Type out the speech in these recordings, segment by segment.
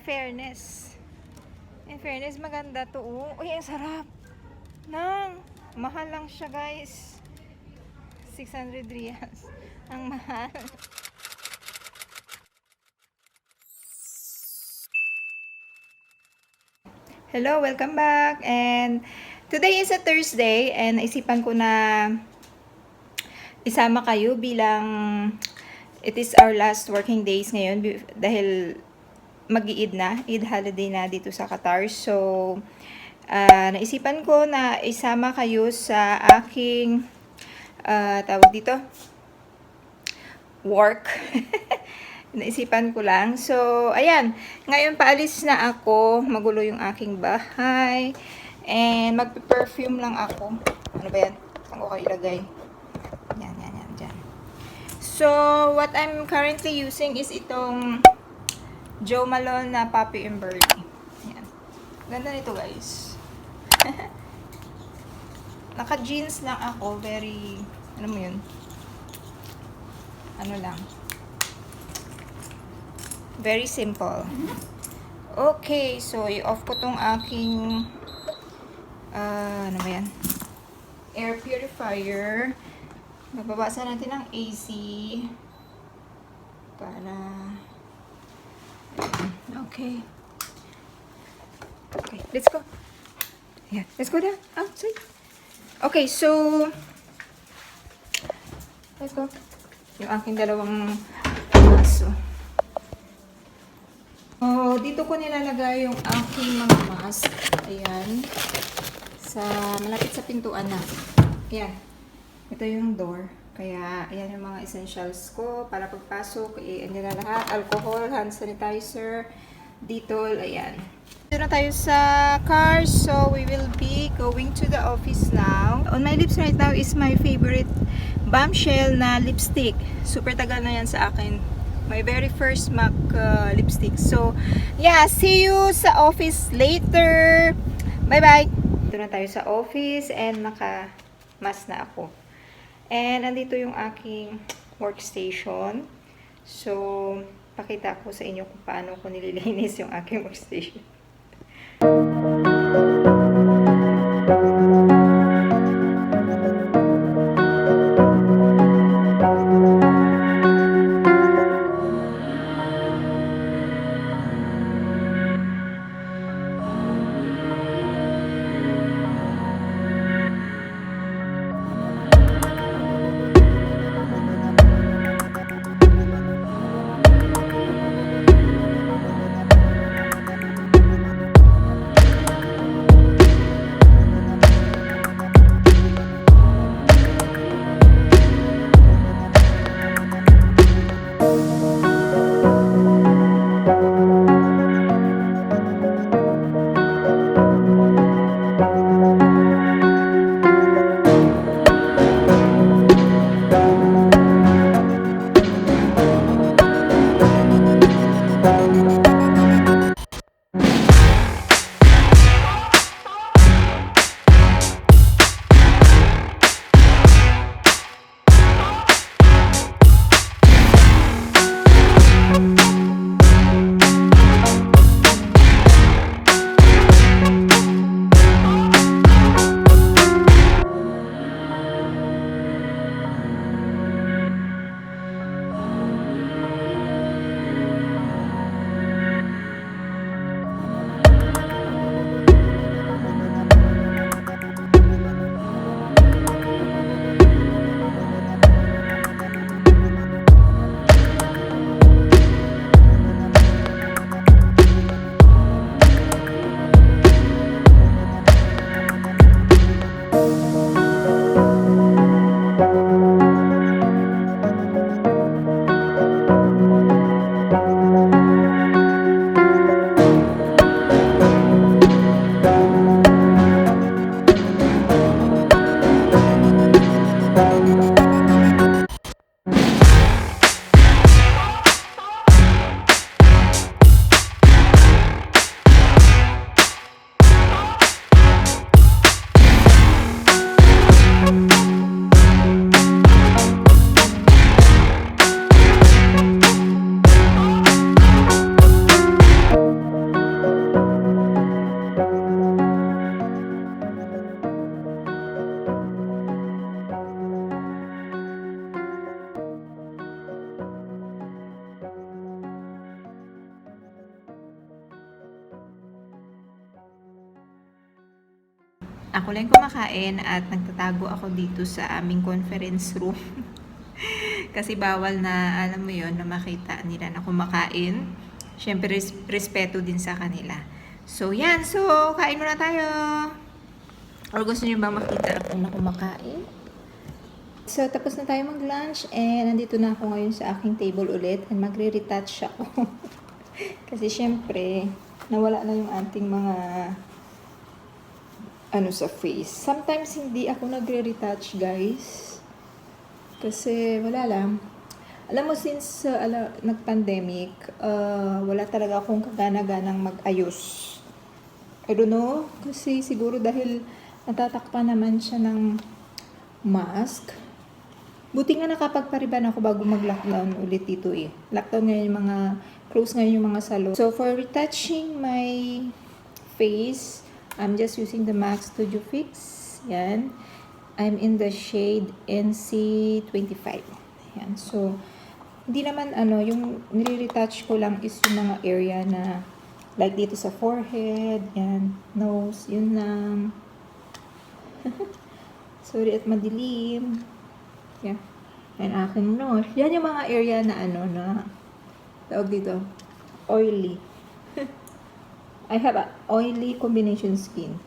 fairness. In fairness, maganda to. Oh. Uy, ang sarap. Nang, mahal lang siya, guys. 600 riyals. Ang mahal. Hello, welcome back. And today is a Thursday and naisipan ko na isama kayo bilang it is our last working days ngayon dahil mag-Eid na, Eid holiday na dito sa Qatar. So, naisipan ko na isama kayo sa aking tawag dito, work. Naisipan ko lang. So, ayan. Ngayon, paalis na ako. Magulo yung aking bahay. And, magpe-perfume lang ako. Ano ba yan? Saan ko kayo ilagay? Yan, yan, yan. Dyan. So, what I'm currently using is itong Jo Malone na Poppy and Birdie. Yan. Ganda nito, guys. Naka-jeans lang ako. Very, ano mo yun? Ano lang. Very simple. Okay, so i-off ko tong aking ano ba yan? Air purifier. Magbabasa natin ang AC para okay. Okay, let's go. Yeah, let's go down. Outside. Okay, so let's go. Yung aking dalawang maso. Oh, dito ko nilalagay yung aking mga mask. Ayan. Malapit sa pintuan na. Ayan. Ito yung door. Kaya, ayan yung mga essentials ko. Para pagpasok, nila lahat. Alcohol, hand sanitizer, Dettol, ayan. Dito na tayo sa car. So, we will be going to the office now. On my lips right now is my favorite Bombshell na lipstick. Super tagal na yan sa akin. My very first MAC lipstick. So, yeah, see you sa office later. Bye-bye. Dito na tayo sa office and naka-mask na ako. And nandito yung aking workstation. So, pakita ko sa inyo kung paano ko nililinis yung aking workstation. ako lang kumakain at nagtatago ako dito sa aming conference room. Kasi bawal na, alam mo yon, na makita nila na kumakain. Siyempre, respeto din sa kanila. So, yan. So, kain muna tayo. Or gusto niyo ba makita ako na kumakain? So, tapos na tayo mag-lunch and nandito na ako ngayon sa aking table ulit and magre-retouch ako. Kasi syempre, nawala na yung ating mga sa face. Sometimes hindi ako nagre-retouch, guys. Kasi wala lang. Alam mo, since nag-pandemic, wala talaga akong kagana-ganang mag-ayos. I don't know. Kasi siguro dahil natatakpan naman siya ng mask. Buti nga nakapagpariban ako bago mag-lockdown ulit dito eh. Lockdown ngayon yung close ngayon yung mga salon. So for retouching my face, I'm just using the MAC Studio Fix. Yan. I'm in the shade NC25. Yan. So, hindi naman yung nire-retouch ko lang is yung mga area na like dito sa forehead, yan, nose, yun lang. Sorry at madilim. Yeah. And aking nose. Yan yung mga area na na tawag dito, oily. I have a oily combination skin.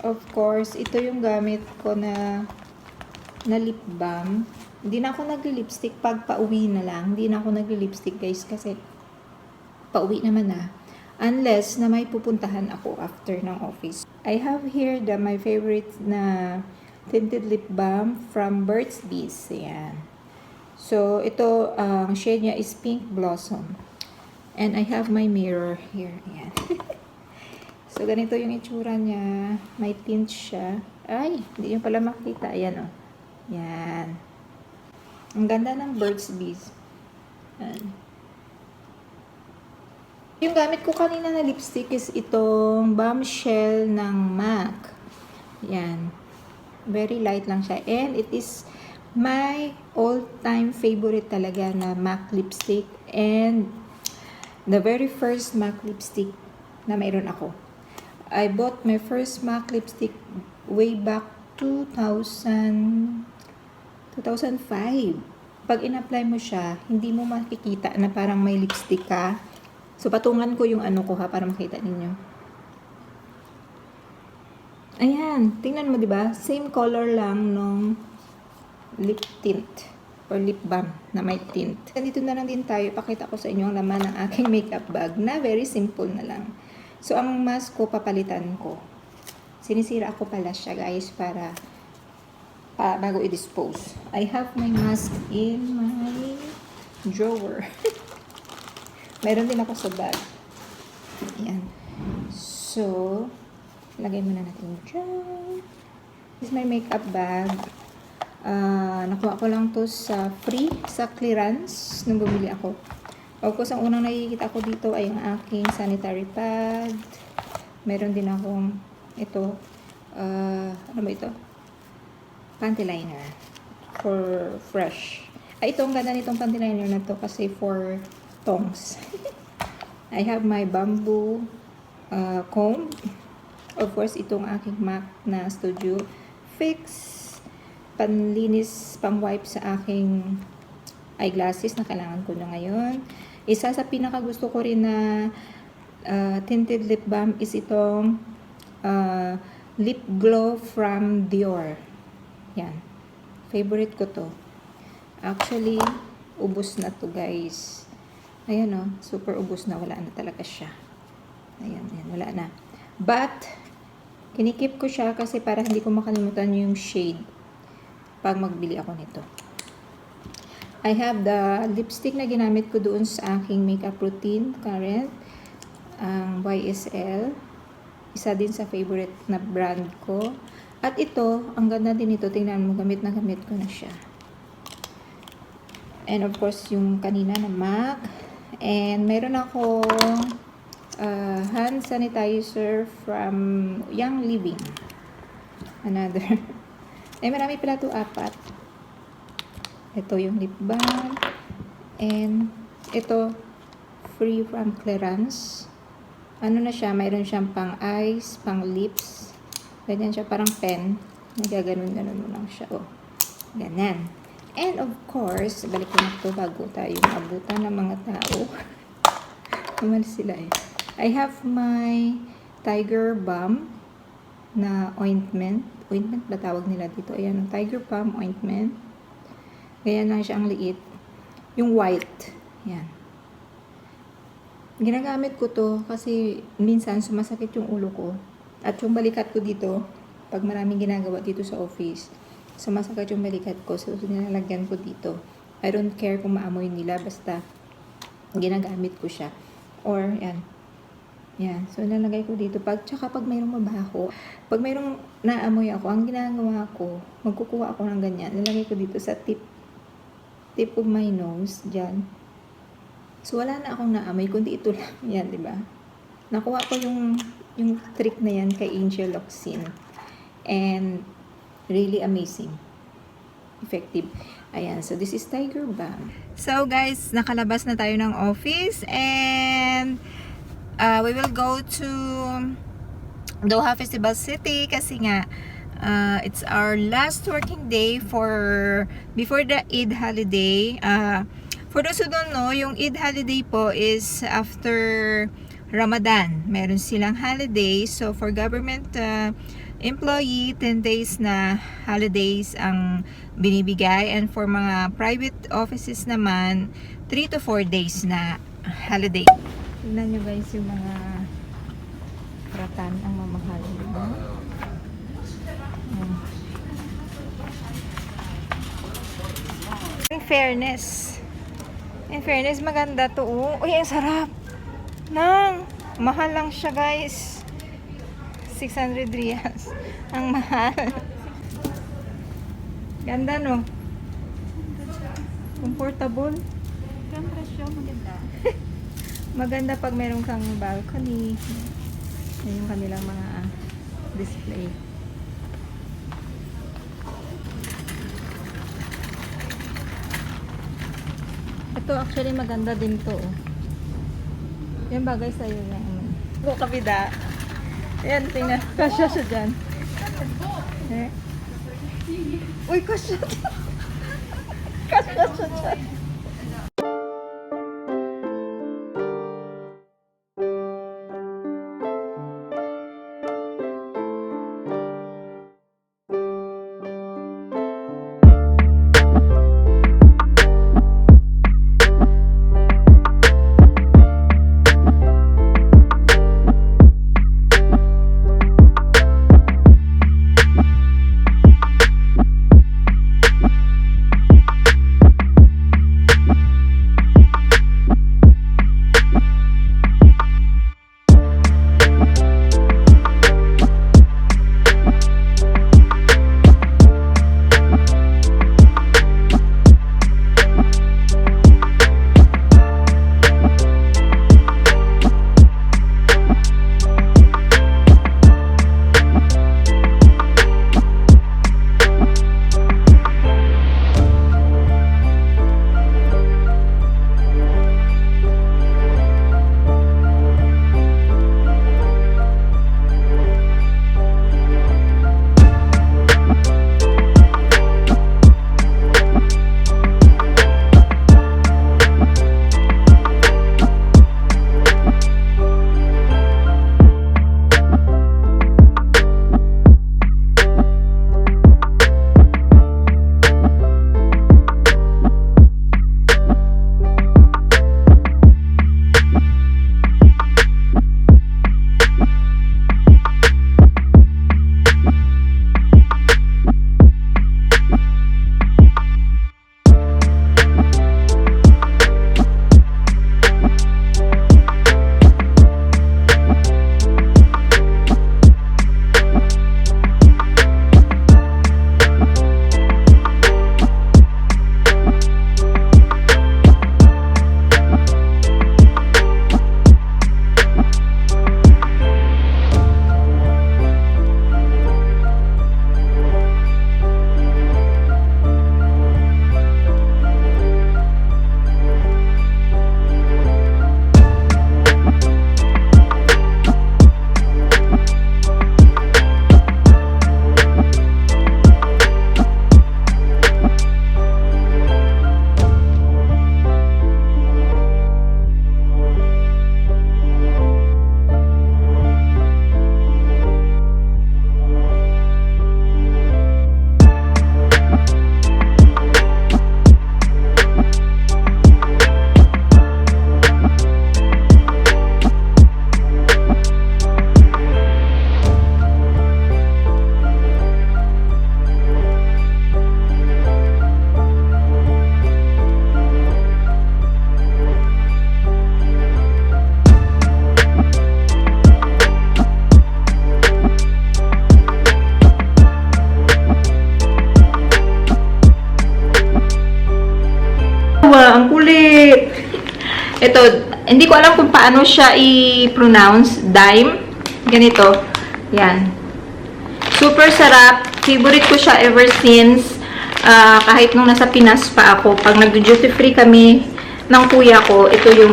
Of course, ito yung gamit ko na lip balm. Hindi na ako nagli-lipstick pag pauwi na lang. Hindi na ako nagli-lipstick, guys, kasi pauwi naman na. Unless na may pupuntahan ako after ng office. I have here my favorite na tinted lip balm from Burt's Bees. Ayan. So, ito, ang shade niya is Pink Blossom. And I have my mirror here. Ayan. So, ganito yung itsura niya. May tint siya. Ay, hindi nyo pala makita. Ayan, o. Yan. Ang ganda ng Burt's Bees. Ayan. Yung gamit ko kanina na lipstick is itong Bombshell ng MAC. Yan. Very light lang siya. And it is my all-time favorite talaga na MAC lipstick. And the very first MAC lipstick na mayroon ako. I bought my first MAC lipstick way back 2005. Pag in-apply mo siya, hindi mo makikita na parang may lipstick ka. So, patungan ko yung ko para makita ninyo. Ayan, tingnan mo, 'di ba? Same color lang nung lip tint or lip balm na may tint. Dito na lang din tayo, pakita ko sa inyo ang laman ng aking makeup bag na very simple na lang. So, ang mask ko, papalitan ko. Sinisira ko pala siya, guys, para bago i-dispose. I have my mask in my drawer. Meron din ako sa bag. Ayan. So, lagay muna natin dyan. This is my makeup bag. Nakuha ko lang to sa free, sa clearance, nung bumili ako. Of course, ang unang nakikita ko dito ay ang aking sanitary pad. Meron din akong ito. Ano ba ito? Panty liner. For fresh. Ito ang ganda nitong panty liner na to kasi for tongs. I have my bamboo comb. Of course, itong aking MAC na Studio Fix. Panlinis, pang-wipe sa aking eyeglasses na kailangan ko na ngayon. Isa sa pinaka-gusto ko rin na tinted lip balm is itong lip glow from Dior. Yan. Favorite ko to. Actually, ubos na to, guys. Ayan, oh. Super ubos na. Wala na talaga siya. Ayan, ayan. Wala na. But, kinikip ko siya kasi para hindi ko makalimutan yung shade pag magbili ako nito. I have the lipstick na ginamit ko doon sa aking makeup routine current, ang YSL. Isa din sa favorite na brand ko. At ito, ang ganda din ito. Tingnan mo, gamit na gamit ko na siya. And of course, yung kanina na MAC. And meron akong hand sanitizer from Young Living. Another. Ay, marami pala ito, 4. Ito yung lip balm. And ito, free from clearance. Ano na siya, mayroon siyang pang eyes, pang lips. Ganyan siya, parang pen. Nagaganon-ganon mo lang siya. Oh. Ganyan. And of course, balik ko na ito bago tayo maabutan ng mga tao. Umalis sila eh. I have my Tiger Balm na ointment. Ointment ba tawag nila dito? Ayan, Tiger Balm ointment. Ganyan lang siya, ang liit. Yung white. Yan. Ginagamit ko to kasi minsan sumasakit yung ulo ko. At yung balikat ko dito, pag maraming ginagawa dito sa office, sumasakit yung balikat ko. So, nilalagyan ko dito. I don't care kung maamoy nila. Basta, ginagamit ko siya. Or, yan. Yan. So, nalagay ko dito. Tsaka pag mayroong mabaho, pag mayroong naamoy ako, ang ginagawa ko, magkukuha ako ng ganyan. Nalagay ko dito sa tip of my nose. Diyan. So, wala na akong naamoy, kundi ito lang. Yan, di ba? Nakuha ko yung trick na yan kay Angel Locsin. And, really amazing. Effective. Ayan. So, this is Tiger Balm. So, guys, nakalabas na tayo ng office. And, we will go to Doha Festival City kasi nga, it's our last working day before the Eid holiday. For those who don't know, yung Eid holiday po is after Ramadan. Meron silang holiday. So, for government employee, 10 days na holidays ang binibigay. And for mga private offices naman, 3 to 4 days na holiday. Tignan nyo guys yung mga ratan ang mamahal. Diba? In fairness, maganda to. Uy, ang sarap. Mahal lang siya guys. 600 riyals. Ang mahal. Ganda no? Comfortable. Ang presyo, maganda. Maganda pag meron kang balcony. Yan yung kanilang mga display. Ito actually maganda din to. Yan bagay sa'yo yan. Kabida. Ayan, tingnan. Kasya siya dyan. Eh? Uy, kasya siya. Kasya siya dyan. Hindi ko alam kung paano siya i-pronounce. Dime. Ganito. Yan. Super sarap. Favorite ko siya ever since. Kahit nung nasa Pinas pa ako. Pag nag-duty free kami ng kuya ko, ito yung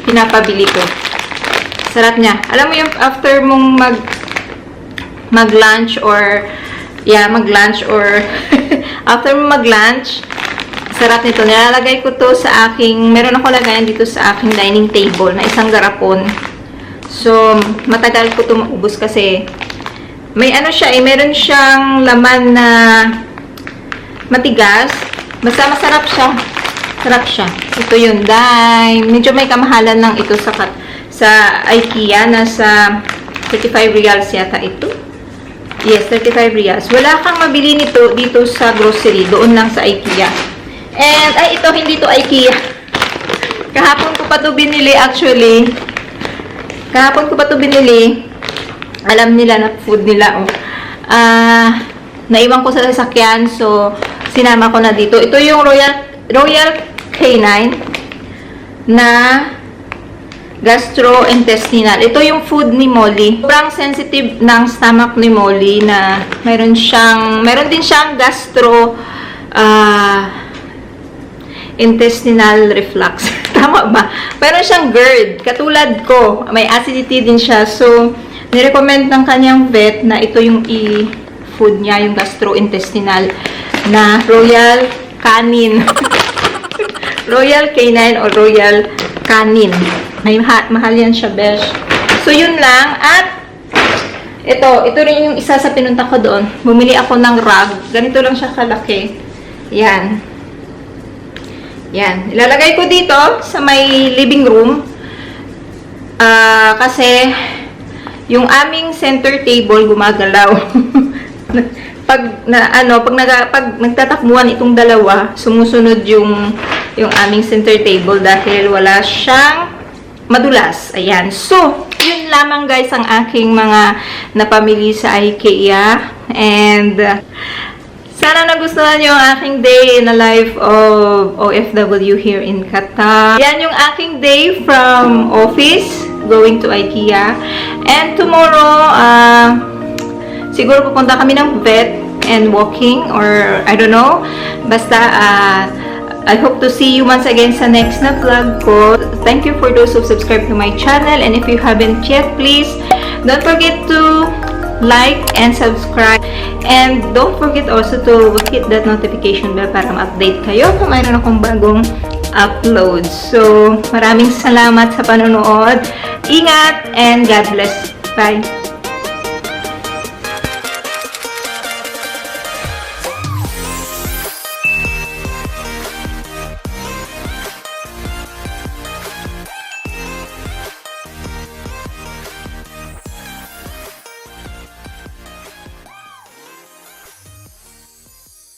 pinapabili ko. Sarap niya. Alam mo yung after mong mag-lunch or mag-lunch or after mong mag-lunch, sarap nito. Nilalagay ko to sa aking, meron ako lagayan dito sa aking dining table na isang garapon. So, matagal ko to maubos kasi may ano siya meron siyang laman na matigas. Basta masarap siya. Sarap siya. Ito yung dime. Medyo may kamahalan lang ito sa IKEA. Nasa 35 reals yata ito. Yes, 35 reals. Wala kang mabili nito dito sa grocery. Doon lang sa IKEA. And, ito, hindi to IKEA. Kahapon ko pa to binili actually. Kahapon ko pa to binili. Alam nila na food nila. Naiwan ko sa sasakyan. So, sinama ko na dito. Ito yung Royal Canine na gastrointestinal. Ito yung food ni Molly. Sobrang sensitive ng stomach ni Molly na meron din siyang intestinal reflux. Tama ba? Meron siyang GERD. Katulad ko, may acidity din siya. So, nirecommend ng kanyang vet na ito yung food niya, yung gastrointestinal na Royal Canin. Royal Canine o Royal Canin. May mahal yan siya, besh. So, yun lang. At, ito rin yung isa sa pinunta ko doon. Bumili ako ng rug. Ganito lang siya kalaki. Yan. Yan. Ilalagay ko dito sa may living room. Kasi, yung aming center table gumagalaw. Pag nagtatakbuhan itong dalawa, sumusunod yung aming center table dahil wala siyang madulas. Ayan. So, yun lamang guys ang aking mga napamili sa IKEA. And, sana nagustuhan nyo ang aking day in the life of OFW here in Qatar. Yan yung aking day from office, going to IKEA. And tomorrow, siguro pupunta kami ng vet and walking or I don't know. Basta, I hope to see you once again sa next na vlog ko. Thank you for those who subscribe to my channel. And if you haven't yet, please don't forget to like and subscribe. And don't forget also to hit that notification bell para ma-update kayo kung mayroon akong bagong upload. So, maraming salamat sa panonood. Ingat and God bless. Bye!